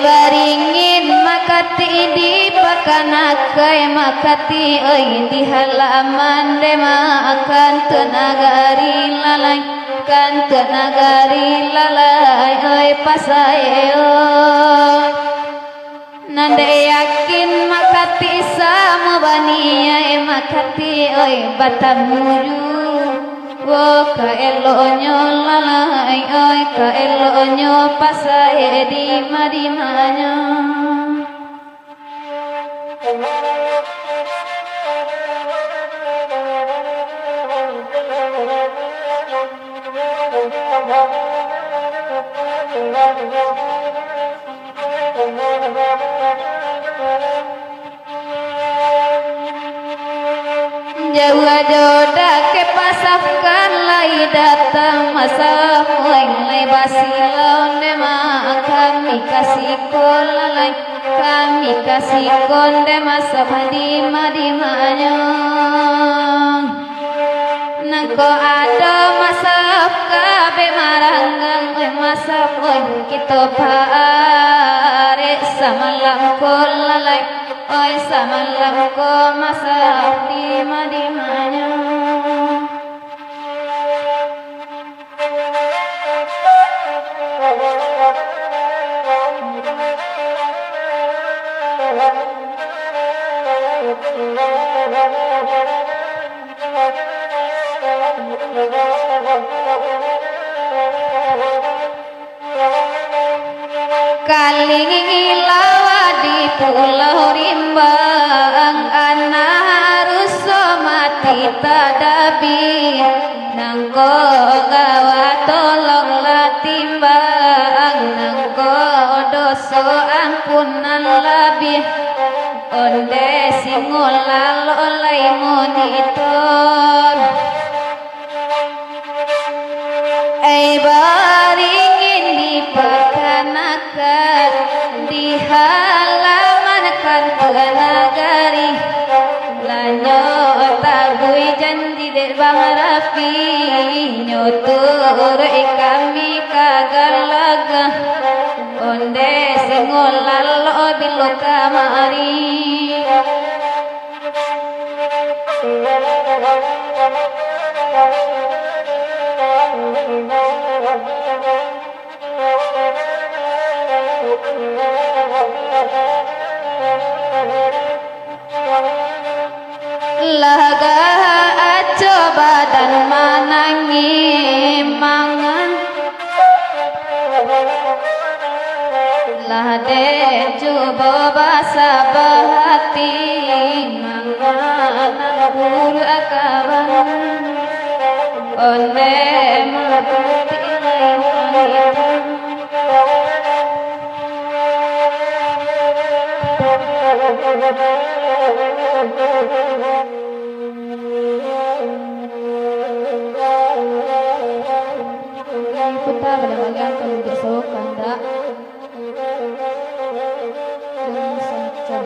Baringin makati di pakanakai makati di halaman dema akan tenagari lalai kan tenagari lalai pasai nande yakin makati sama bani makati batamuju wo kaelonyo lalai kaelonyo pasai di madimanya jauh jodoh ke pasafkan lai datang masa mulai basilon dema kami kasih kolalai kami kasih konde masa madimanya nangko ada masa kabe maranggang masa kita pare samalam kolalai oi samalam ko masa di madimanya Kaling lawa di pulau rimbang anak harus mati tadabi nangko gawa tolonglah timbang nangko doso ampunan labih onde singolal oleh monitor baringin di pakanakan di halaman kan tenagari lanyo tabui janji dek bang Rafi nyotur kami kagalaga onde singolal bilo kamari laga aco badan manangi mangan lade coba basa bahati mangan buru akaban onde mati kita berbagai penduduk sokanda dan saja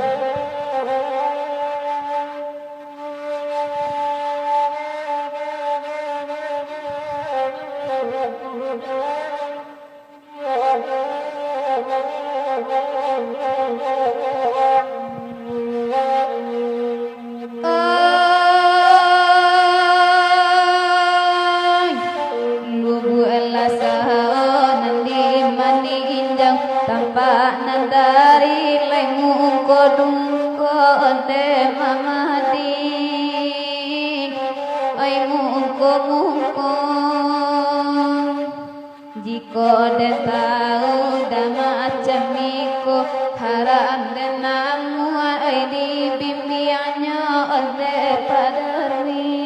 tanpa nandari lengu kodung konde mamadi ai mungko jiko de tahu dama camiko haram de namu ai di bimbianya onde padarwin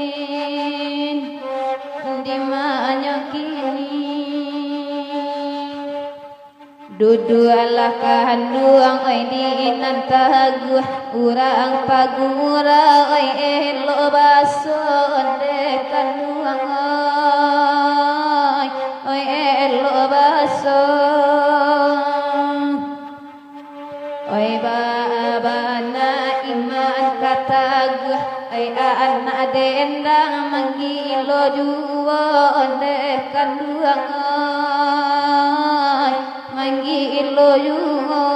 di manya kini dudu alah kahanduang oi di nantagu urang pagura oi elo baso onde kanduang oi elo baso oi babana iman katagu oi anak dendang manggilo dua onde kanduangan manggil loyungo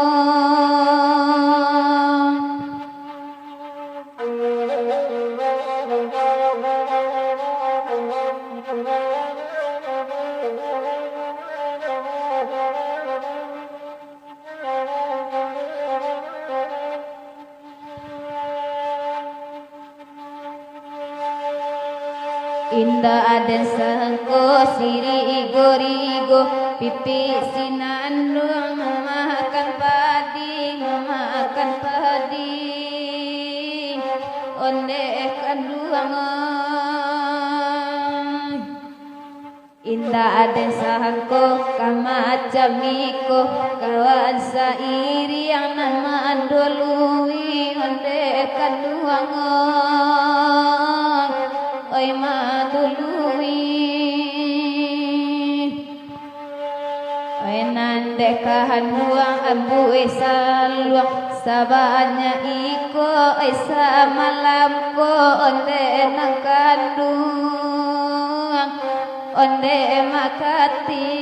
indah ada sangko siri rigo pipi sinandung memakan padi onde kanduangan indah ada sangko kamacamiko kawan sairi yang nama andolui onde kanduangan oi madului oi nande kahanduang abu saluang sabanya iko oi samalam ko onde nang kanduang onde makati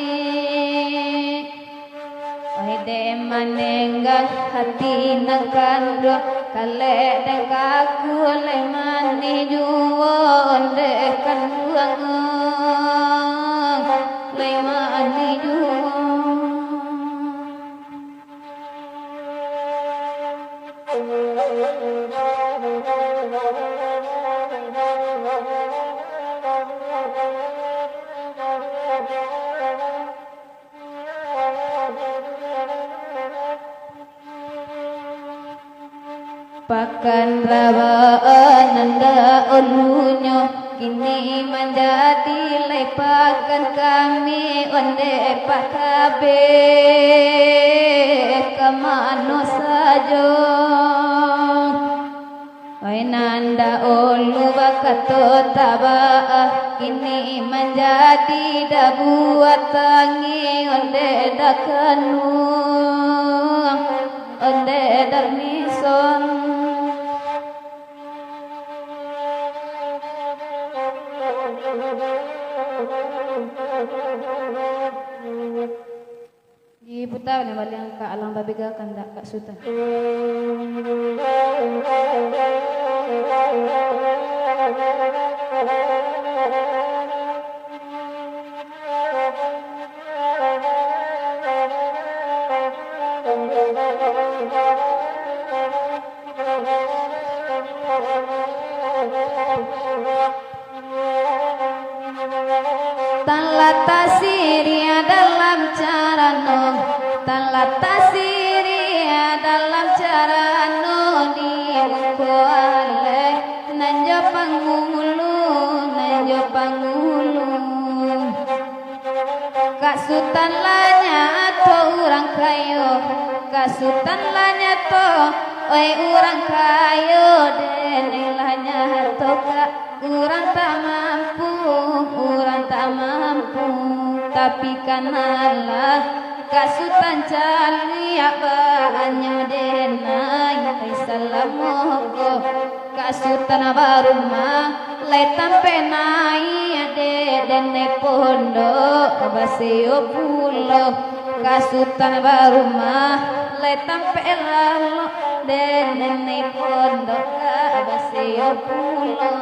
oi de manenggang hati nang kanduang kale deng kaku le mani juwo onde kanduang le mani juwo pakan rawaan nanda ulunya kini menjadi lepakan kami onde pakabe kemana saja oi nanda ulu bakato tabah kini menjadi dabuat tangi onde dakanu onde darmison di putar na balang ka alang babiga kanda ka suta Tanlata siria dalam carano tanlata siria dalam carano di mukoale nanjo pangulu kasutan lanya to urang kayo kasutan lanya to oi urang kayo den lanya to ka urang tak mampu tapi kanalah kasutan cali banyo denai salamogo kasutan barumah letan penai ade dene pondok baseo pulo kasutan barumah letan pelalo dene pondok baseo pulo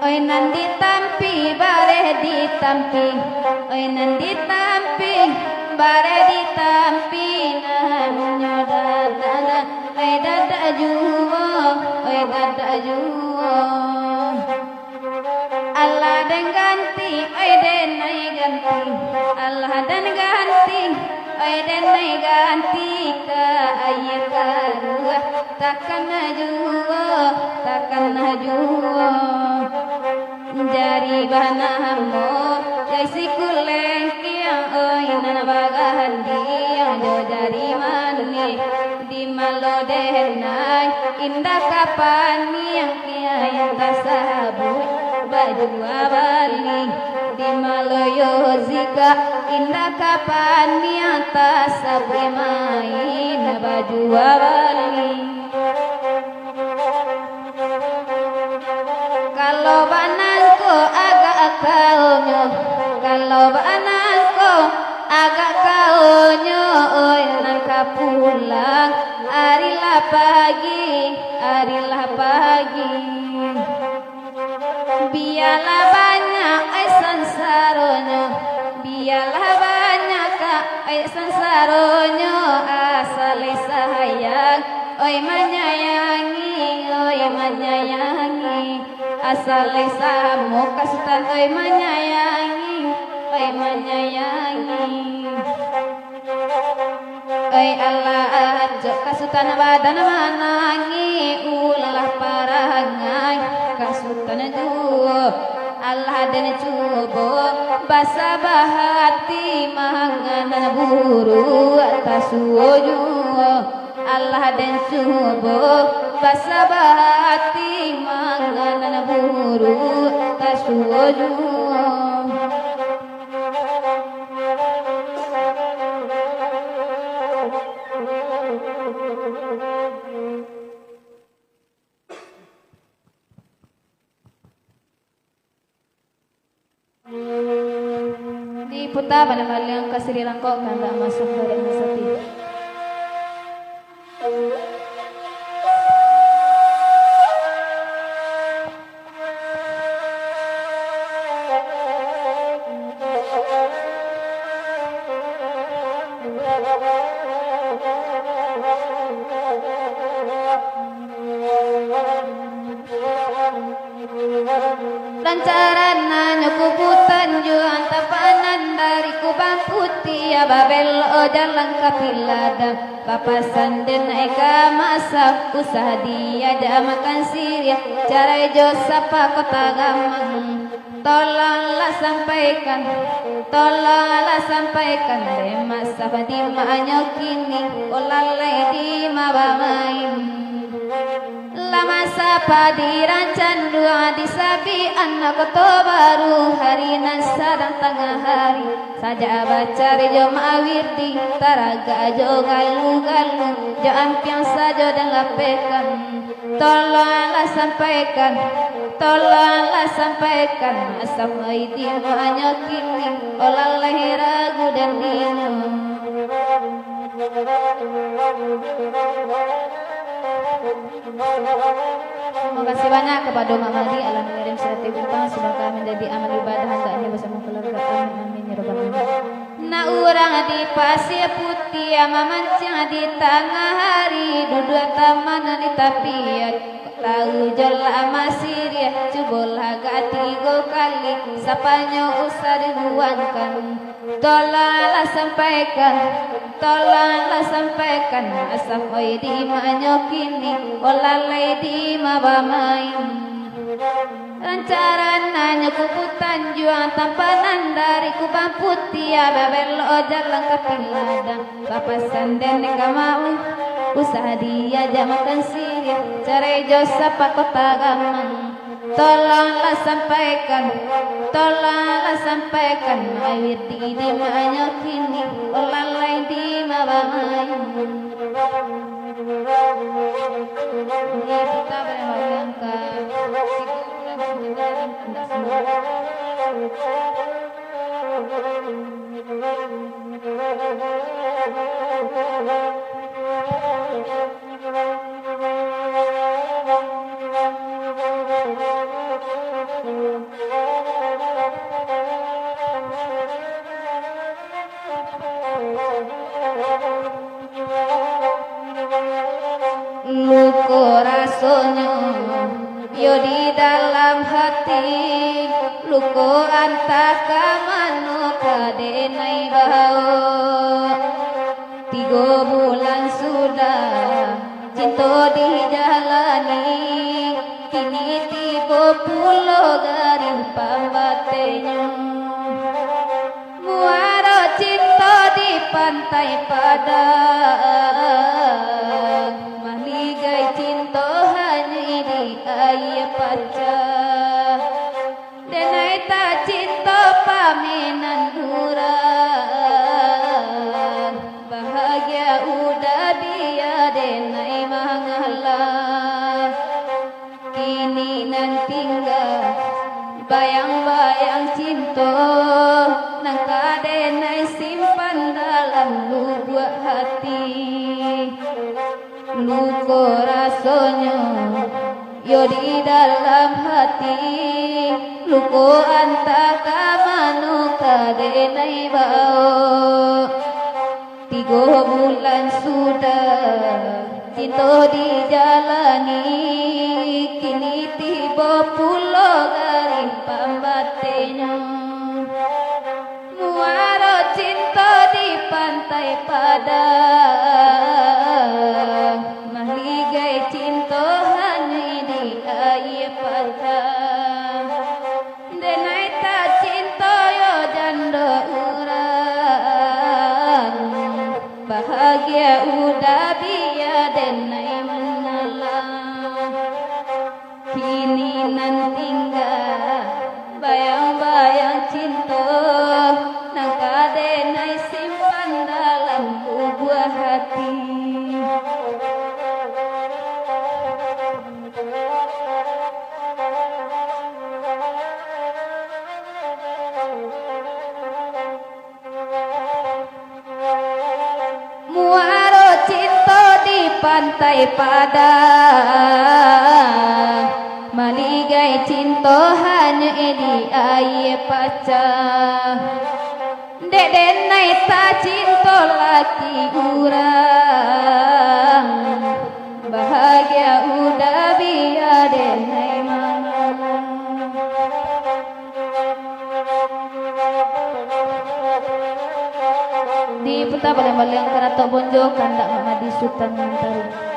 oi nandi tampi bare ditampi oi nandi tampi bare ditampi nanyo dada oi dada juwo Allah dan ganti oi denai ganti Allah dan ganti oi denai ganti ke ayah kadua takkan juwo jari banamo jai sikuleng kiang oi nana bagahan dia jo jari mani di malo denai indah kapan yang kiai tasabu baju abali di maloyo zika indah kapan yang tasabu main baju abali kalau banangko agak kaonyo kalau banangko agak kaonyo oi nan kapulang arilah pagi biarlah banyak sansaronyo biarlah banyak sansaronyo asal sayang oi menyayangi asal samu kasutan oi menyayangi oi Allah ajo kasutan badan manangi ulah parangai kasutan duo Allah dan cubo basa bahati manganan buru atas suojo Allah dan cubo basa bahati manganan buru atas suojo diputar pada malang kasih langkok kanda masuk dari masati lancaran nyukuputan juan tapanan dari kubang putih ya babel jalan kapilada papasan dan eka masa usaha dia makan siria cara jo sapa kota gamang tolonglah sampaikan masa di kini olalai di mabamain lama sapa dirancan dua disabi anak koto baru hari nan sadang tengah hari saja baca rejo mawirdi taraga jo galu jo ampiang sajo dan lapekan tolonglah sampaikan asam aidi hanya kini olalai ragu dan dino Terima kasih banyak kepada Mak Madi alam mengirim surat hutang sudah kami menjadi amal ibadah hendaknya bersama keluarga amin ya rabbal alamin. Na urang di pasir putih mamancing di tengah hari duduk taman di tapian tahu jala masir ya cubol agak 3 kali sapanya usah dibuangkan tolonglah sampaikan asam oi di manyokini olalai di mabamain lancaran nanya kuputan juang tampanan dari kubang putih babel jalan kapiladang papasan dan mau usaha dia makan siria cerai josapa kota gamang tolonglah sampaikan awir di manyokini olalai di mabamain kita berangkat luko rasonyo yo di dalam hati luko antaka mano kadenai bau 3 bulan sudah cinta dijalani kini 30 garis pambatenyo muaro cinta di pantai Padang maligai cinta hanya di air paca denai tak cinta paminan urang bahagia udah dia denai mangalah kini nan tinggal bayang-bayang cinta nang kadenai simpan dalam lubuk hati luka rasanya yo di dalam hati luka antaka manu kadenai bau 3 bulan sudah cinta dijalani kini tiba pulau garing pambatenya muara cinta di pantai Padang maligai cinta hanya di air Padang denai tak cinta yo janda urang bahagia udah biar denai menalang kini nan tinggal bayang-bayang cinta nang kadenai simpan dalam lubuk hati muaro cinta di pantai Padang maligai cinta hanya di air paca denai tak cinta laki urang bahagia udah biar denai mangalah di peta baleng-baleng karato bonjo kandak mama di Sultan Mentari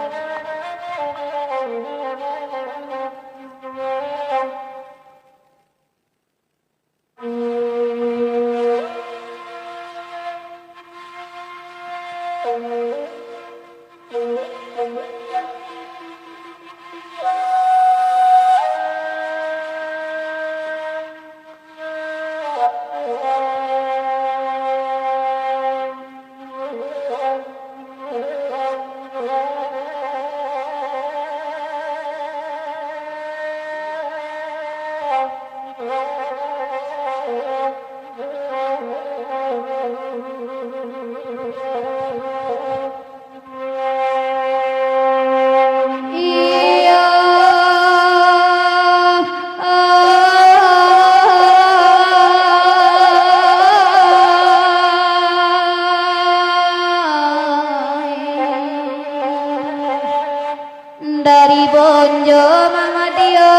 dari bonjo mama dia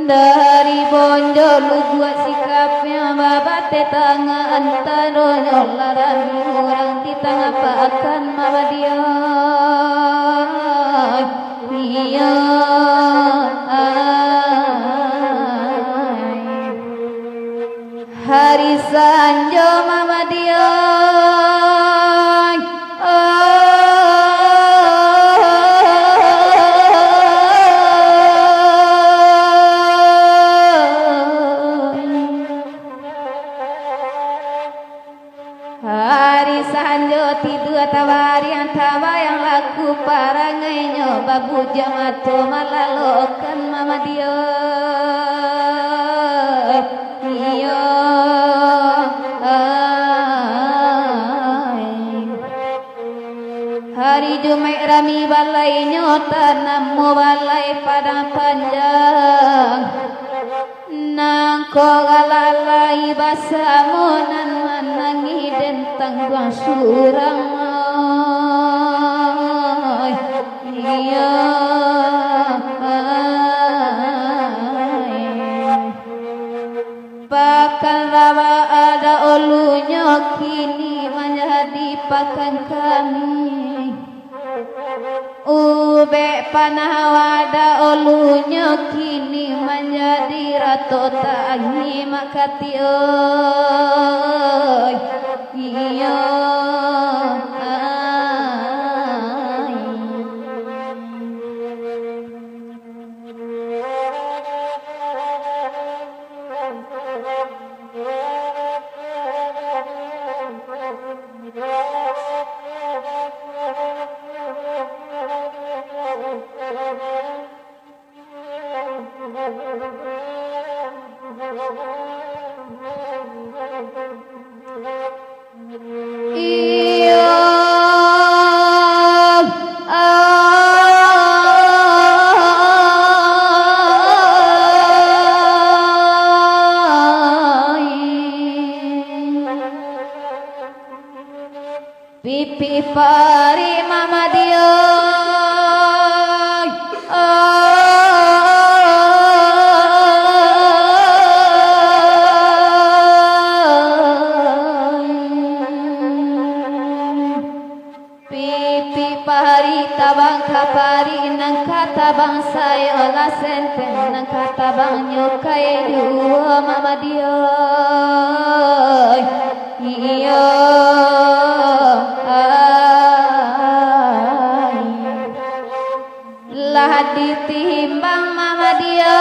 dari bonjo lu buat sikapnya babate tangan antara nyolaran orang di tengah pakan mama dia iya hari sanjo mama dia hari sanjo tidur tawarian tabayang laku parangainya babu jamato malalokan mama dia iya hari Jumat rami balainya tanam balai padang panjang nangko galalai basamonan manangi den tangguang surang iya pakan rawa ada olunya kini menjadi akan kami ube panawada olunya kini menjadi ratu tangi makati oi iya pipi pari mama dia pipi pari tabang kapari nang kata bang saya olah senten nang kata bang nyukai dua mama dia iya lah ditimbang mama dia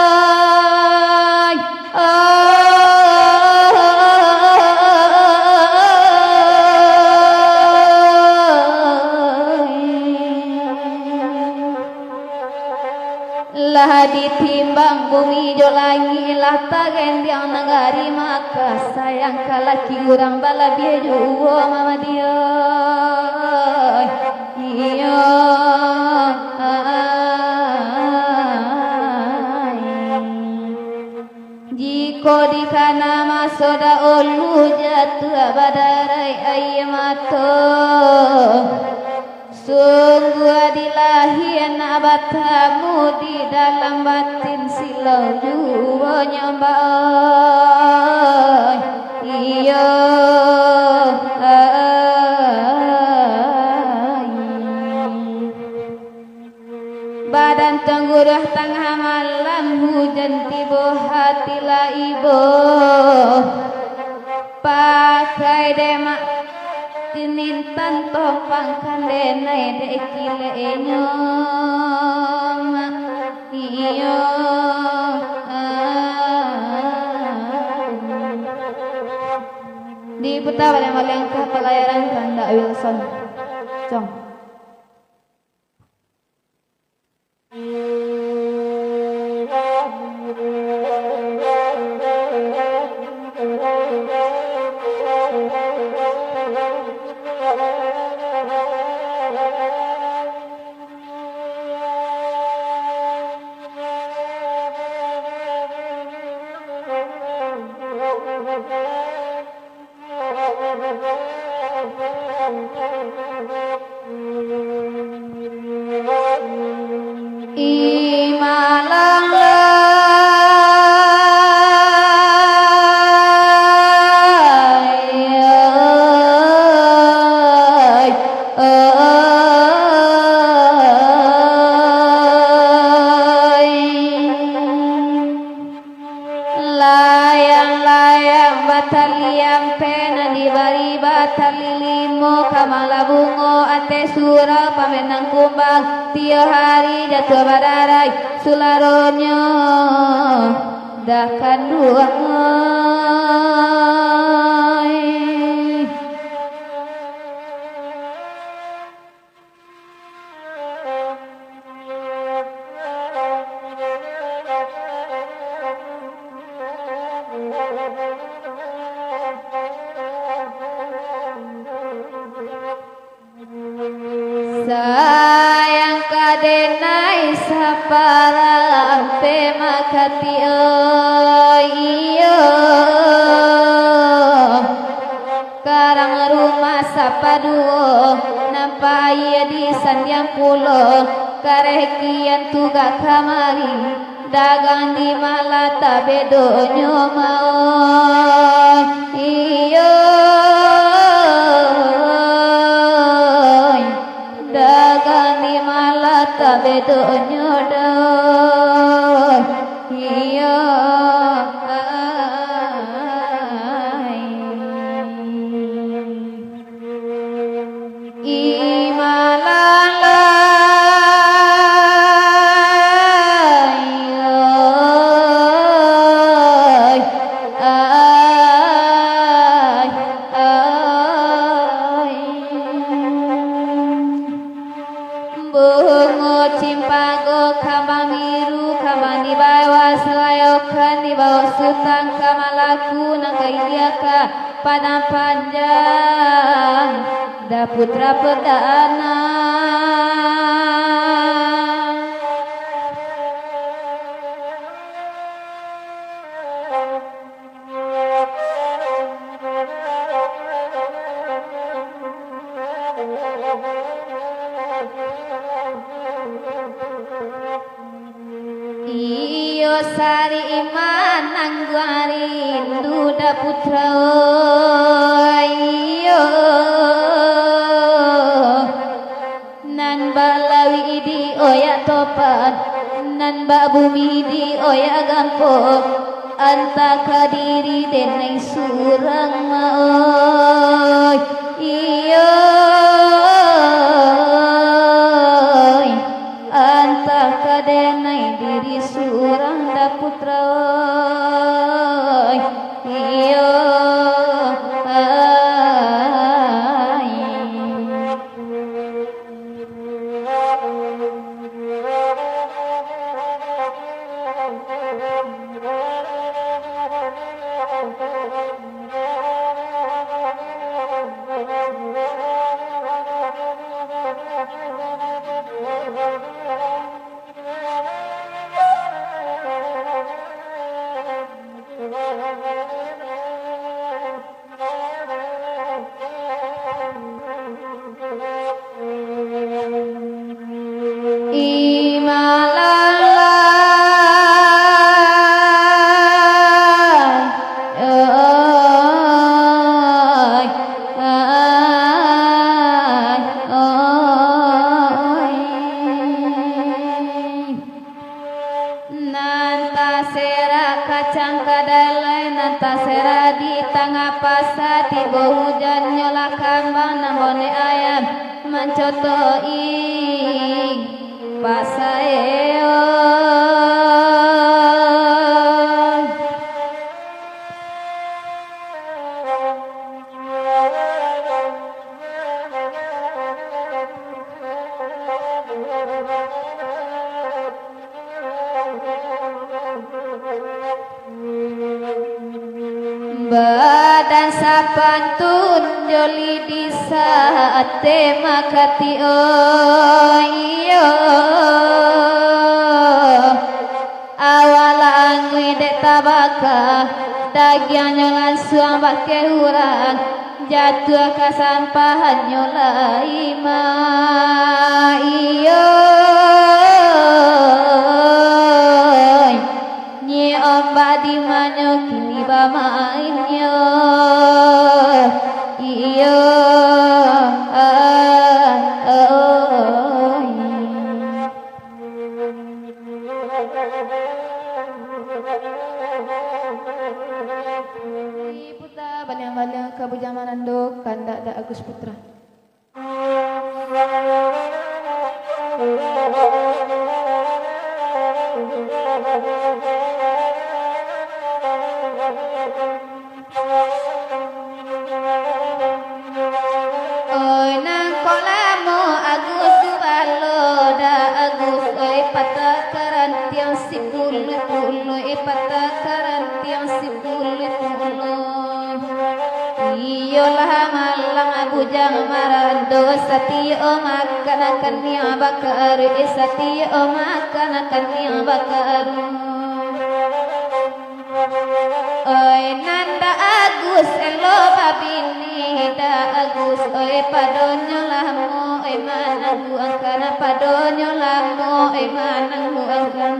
lah ditimbang bumi jolangi lah tagen yang nagari maka sayang kalaki urang bala dia jua mama dia iya jiko di kana masoda olu jatuh badarai ayamato sungguh adilahian abatamu di dalam batin silau jua nyambang iya badan tenggurah tengah malam hujan tiba hatilah ibu pakai demak tinintan topang kandenai dekile nyom iyo di putar yang paling ke pelayaran Kanda Wilson cong Imalang layang-layang bataliang pena di bari batalilimo kamala bungo ate sura pamenang kumbang tiap hari jatuh badarai sularonyo dakan dua sayang kadenai saparang pemakati iyo karang rumah sapaduo nampai di sandiang pulo karekian tuga kamari dagang di malata bedonyo mau iyo bedonya dah iya Sutang kamalaku nangkaiaka padang panjang da putra perdana iyo sari iman nangguari duda putra iyo nan balawi di oya topan nan ba bumi di oya gampo anta kadiri denai surang maoy iyo anta kadenai diri surang da putra iyo badan sapantun joli di saat makati iyo awal angui dek tabaka dagian nyolan suang bake hurang jatuh ke sampahan nyolai ma iyo nyi ombak di manyo kini bamainyo iyo putra baliang-baliang kabujamanan do kandak da Agus Putra oi nang kolamo Agus balo da Agus oi patakaran tiang sipulu oi patakaran tiang sipulu iyolah malang bujang marando satio makan yang bakar satio makan yang bakar oi nanda Agus elo babini da Agus oi padonyo lamo oi manang buangkan padonyo lamo oi manang buangkan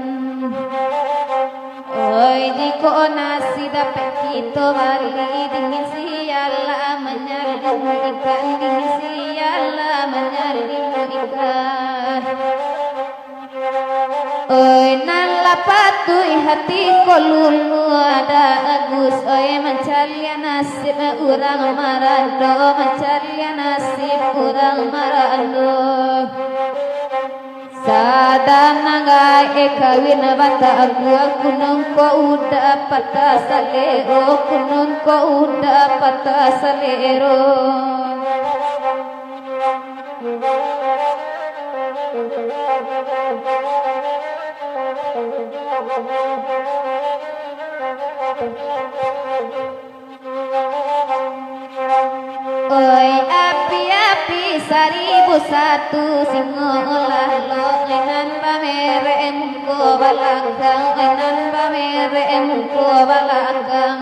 oi jiko nasi dapat kita bali dingin siala menyardimu ikan dingin siala menyardimu ikan patui hati kolulu ada agus oi mencari nasib urang marando mencari nasib urang marando sadana gai kawin bata gua kunung ko udah patah salero kunung ko udah patah salero oi api-api 1001 singolah lo enan pamere muko balakang enan pamere muko balakang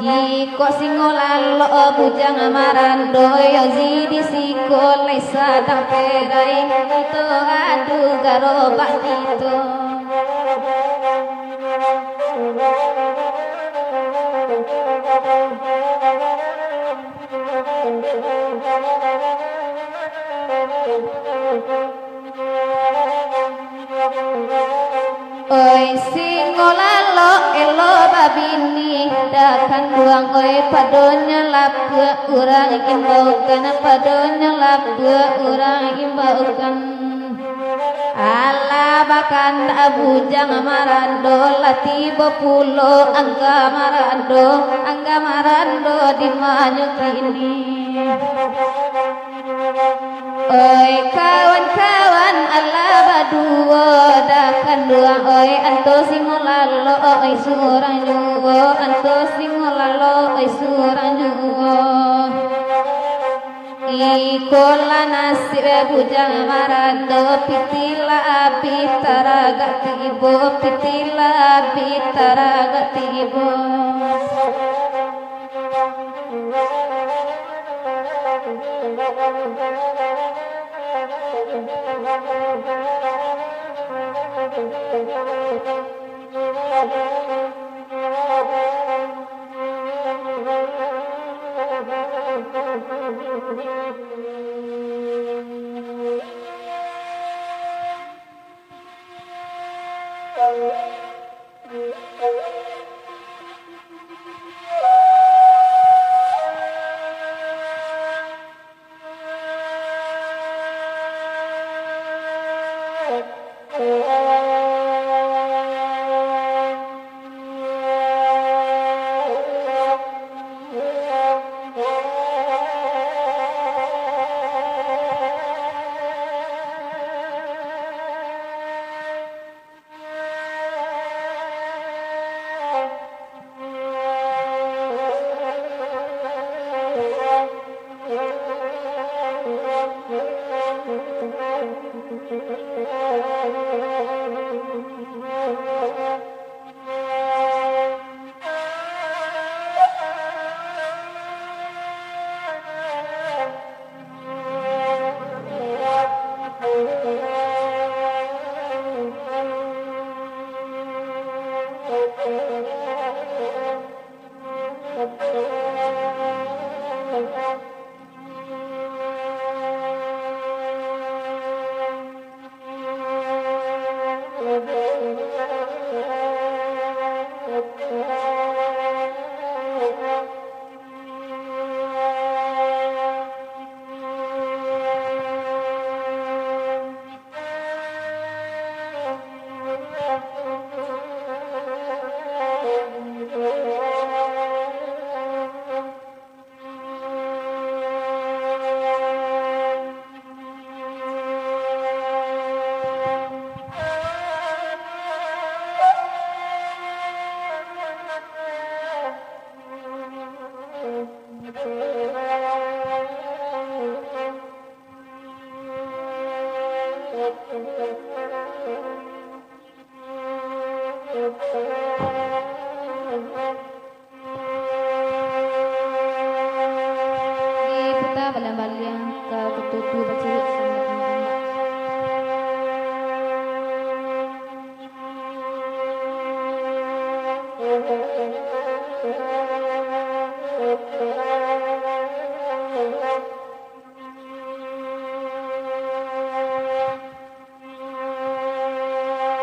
jiko singolah lo bujang marando yo zidi siko lesa tamperai itu adu garo bakito oi singolalo elo babini dakan duang oi padonya labua urang imbaukan padonya labua urang imbaukan ala bakan abujang marando latibo pulo angga marando di manyuk ini oi kawan-kawan ala badua dakan dua oi anto singolalo oi surang juwo anto singolalo oi surang juwo ikola nasib bujang marando pitila api taraga tibo pitila api taraga tibo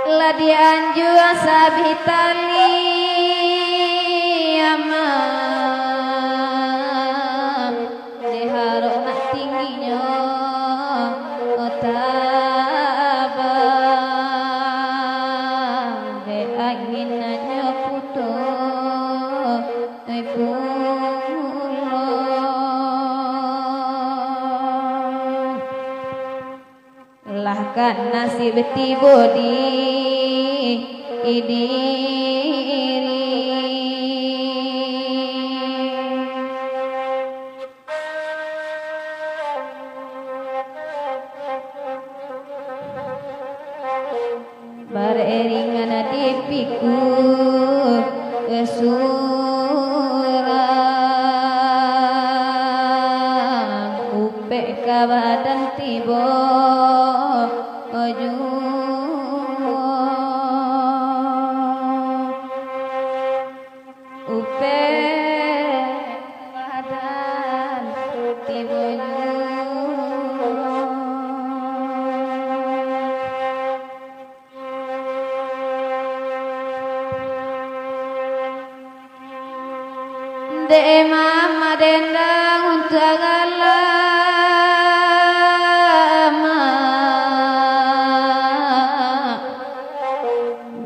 ladian jua sabitali ama diharo nak tingginya otabang de aginanya putus kan nasib tibo di diri bareringan dipiku kesurang upe kabadan tibo de mama dendang untuk agalama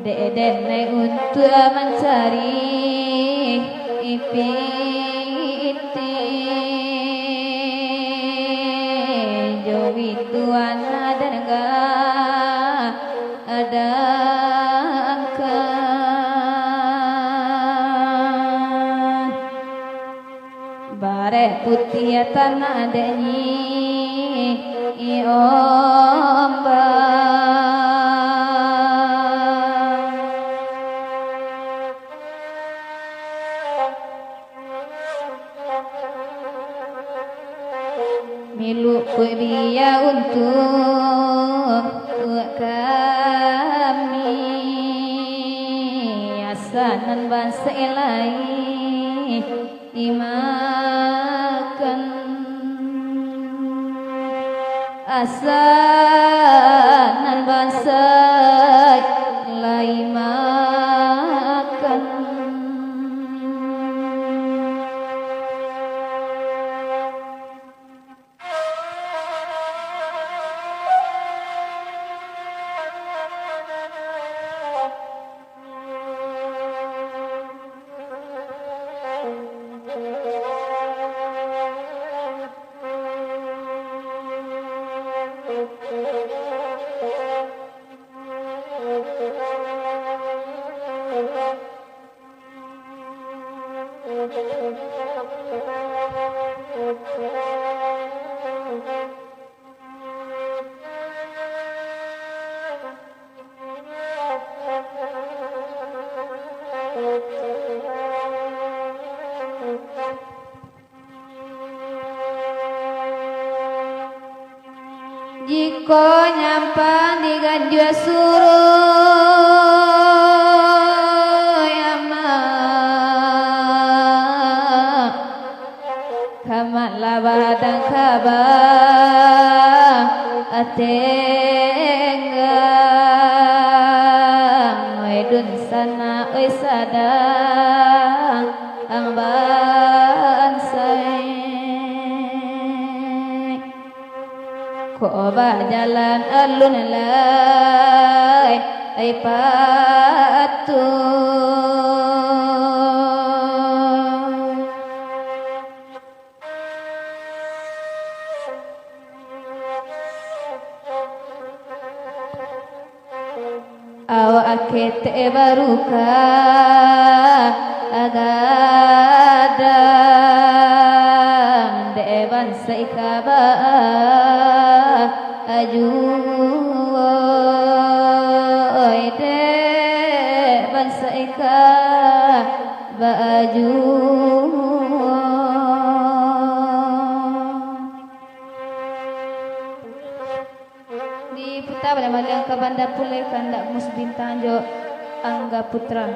de dendang untuk mencari ipiti jowi tuan ada ada bare putih tanah denyi iomba milu dia untuk kami asanan bangsa lain dimakan asanan bangsa lain makan jika nyampan di ganjua suruh yama kamat labadang kabar atenggang wedun sana oi sadang ang bansai ko ba jalan alun lai ai patu awak kete baruka agadang dewan saikaba aju de bangsa ika baju di putar pada malang ke banda pulai kandak musbin tanjo angga putra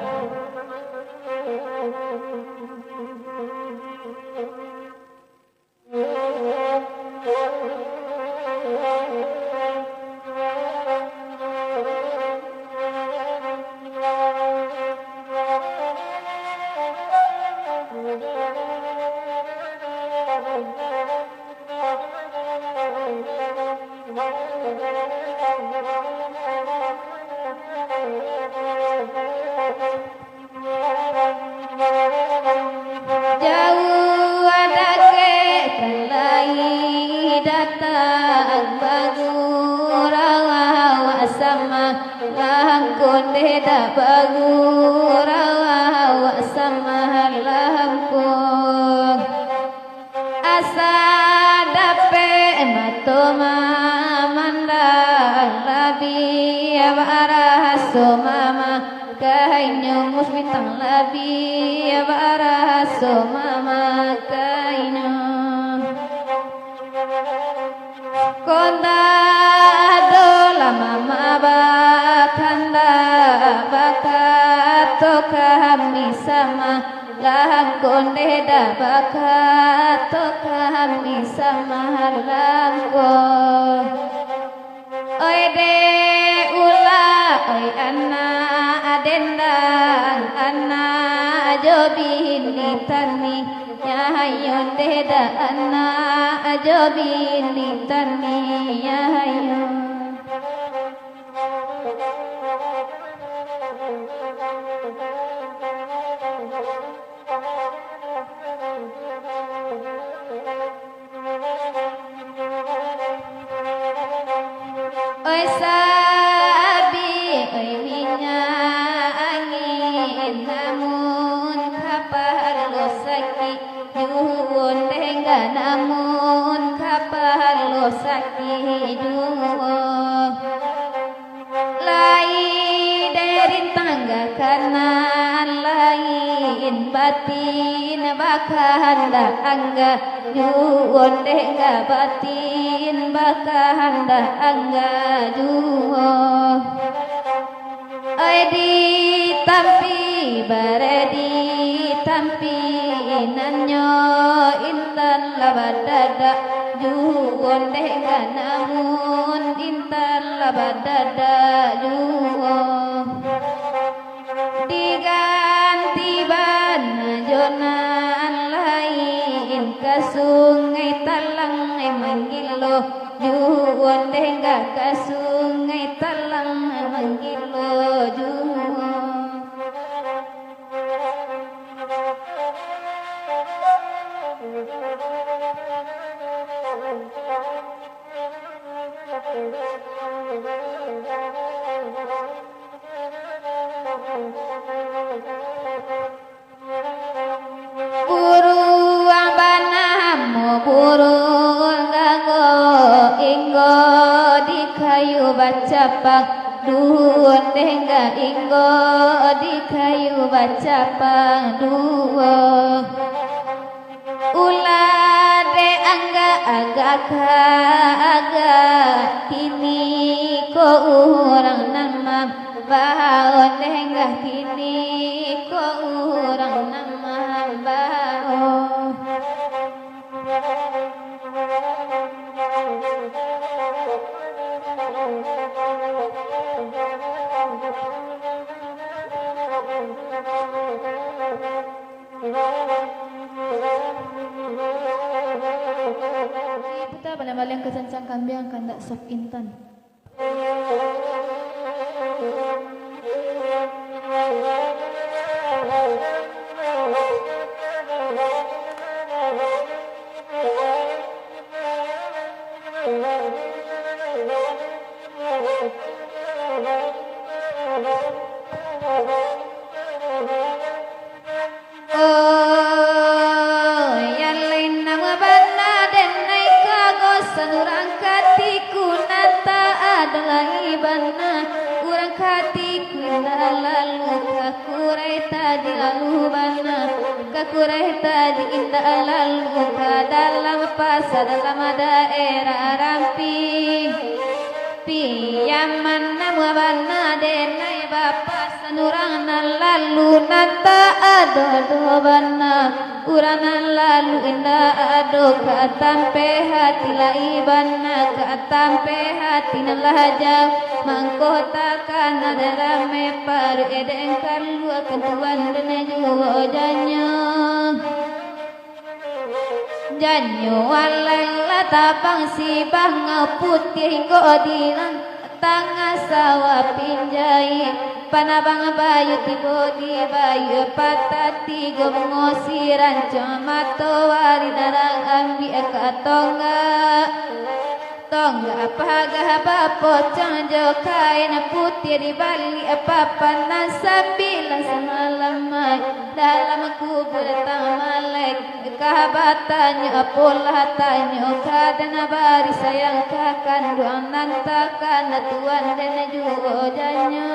langkun deda bagurawa sama langkun asa dape matoma mandang labi abaraso mama kainyo musbitang labi abaraso mama kainyo konda dola mama bakanda bakato kami sama langkon deda bakato kami sama langkon oi de ula oi anna adendang anna ajobin litani yahayon deda anna ajobin litani yahayon oi sabi oi minyak angin namun kapal lo sakit juhun tengga namun kapal lo sakit juhun lain dari tangga kanan lain batin bakanda angga juhun tengga batin bakanda angga juhun ai di tampi baredi tampi nanyo intan labadada juhun tengga namun intan labadada juhun diganti ban jonan lain ke sungai talang manggilo juhun tengga ke sungai talang manggilo juhun buru abanamu buru gago inggo di kayu bacapang duun tengga inggo di kayu bacapang duun ulade angga agaka aga kini ko urang nama baon tengga kini ko urang nama baon Puta balik ke sancang kambing kandak sop intan. Oh, yang lain nama bana dan naik kagos sanurang katiku nata adalah ibana urang katiku lalu kakurai tadi lalu bana kakurai tadi indah lalu ke dalam pasar dalam daerah ramping piyaman nama bana dan naik bapak sanurang lalu nata ado bana uranan lalu indah ado katampe hati laibana katampe hati nalajau mangkotakan ada rame paru edeng kalu akan tuan deneju janyo walala tapang si bangau putih godiran tangga sawah pinjai panabang bayu tibo di bayu patati gomongosiran camato wari darang ambi akatonga Tonggak pagah pocong kain putih di bali papan sabila semalam dalam kubur tamalek kahabatannya pola tanyo kadana bari sayang kakan duang nantakan tuan dan jujanyo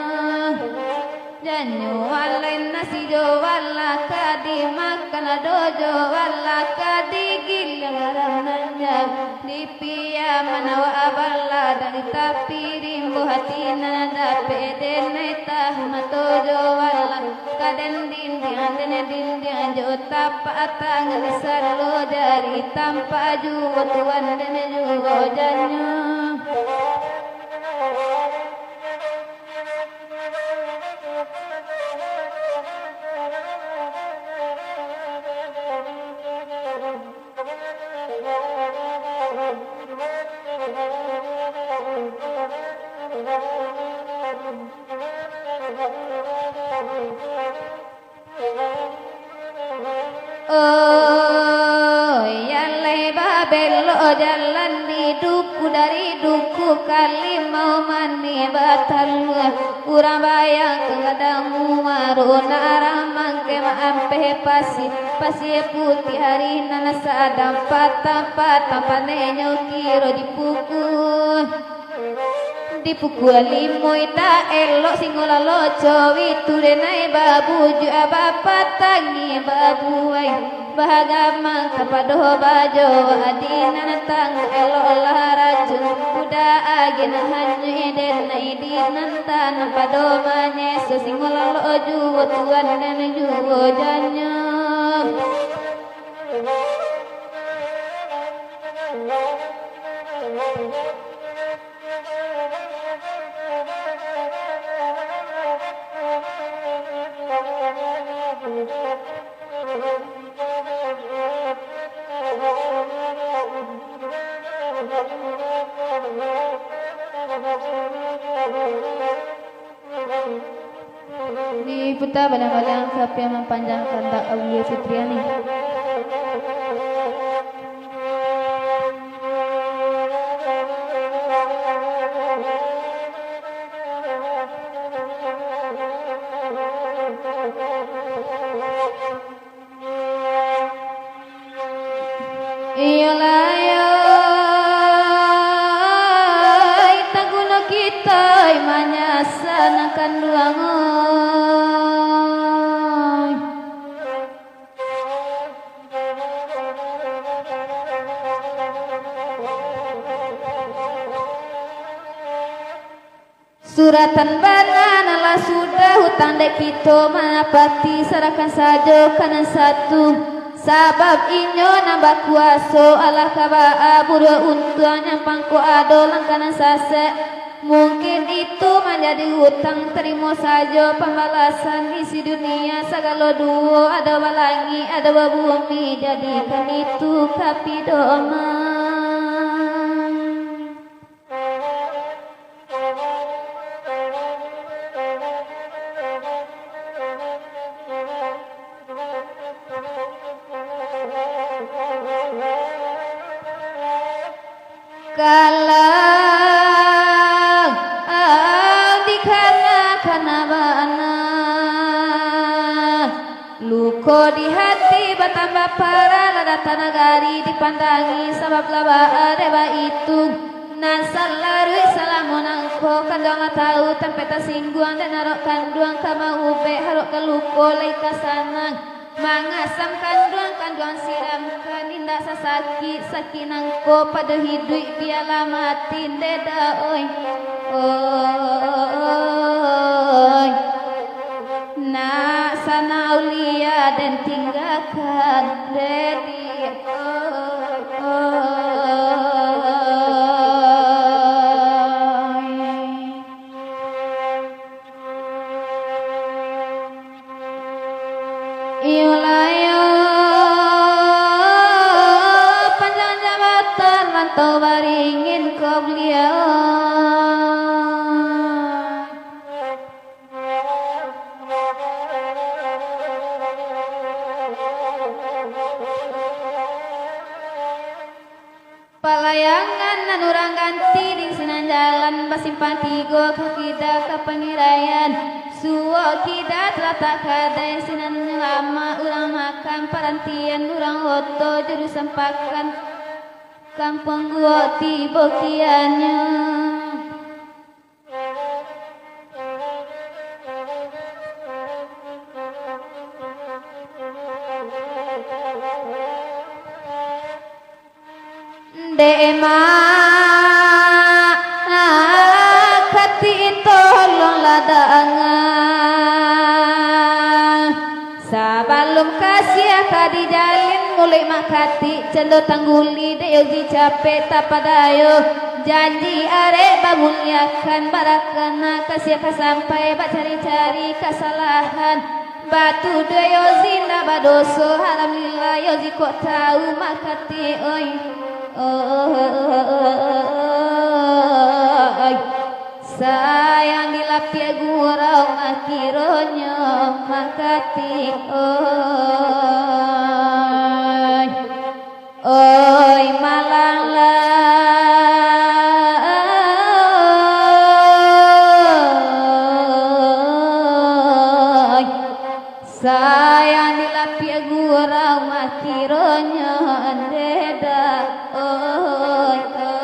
janyo alain nasi jo wala kadi makan dojo wala kadi gilangannya di pia manawa abala dari tapi rimbo hati nada pede neta matojo wala kaden din jo tapatang salo dari tanpa ju tuan dan ju janyo oh yalai babelo jalan di duku dari duku kali mau mani batal kurang bayang kengadamu maruna ramang kema ampe pasi putih hari nana sadam patang panenyo kiro dipukul limo ita elok singola loco itu denai babu jua bapak tangi babu ay bahagamang kapadoh bajo adina tang elok lah racun kuda agen hanyu denai dinantan pado manyeso singola loju tuan dan juo janyo di putar balang-balang siapa yang mempanjangkan tak Aulia Fitriani. Suratan banana sudah hutang dek kita manapati serahkan saja kanan satu sabab inyo nambah kuaso ala kaba aburo untuanya pangko ado langkanan sase mungkin itu menjadi hutang terima saja pembalasan isi dunia segala duo ada walangi ada bumi jadikan itu kapidoma. Kalang dikana kanabana luko di hati batambah parah ladata nagari dipandangi sabab laba adeba itu nasal larui salamonangko kandang tahu tempeta singguang dan narok kanduang kama ube harok keluko laika sanang mangasam kanduang siramkan indah sasaki sakinangko pada hidup biala matin deda oi oi na sana ulia dan tinggalkan dedi Iulayo panjang jabatan mantau baringin kau beliau palayangan nanuranggan simpang tiga kakida kapangirayan suwo kita terletak kadai sinan lama urang makan parantian urang oto jurusan pakan kampung gua tiba kiannya Dema kati tolong ladangan sabalum kasih kadijalin mulai makati cendo tangguli deo capek tapadayo janji arek bamuliakan barakana kasih sampai bak cari-cari kesalahan batu deo zina badoso alhamdulillah yozi kok tahu makati oi sayang dilapia gurau akironya makati oi malala sayang dilapia gurau akironya andeda oi oi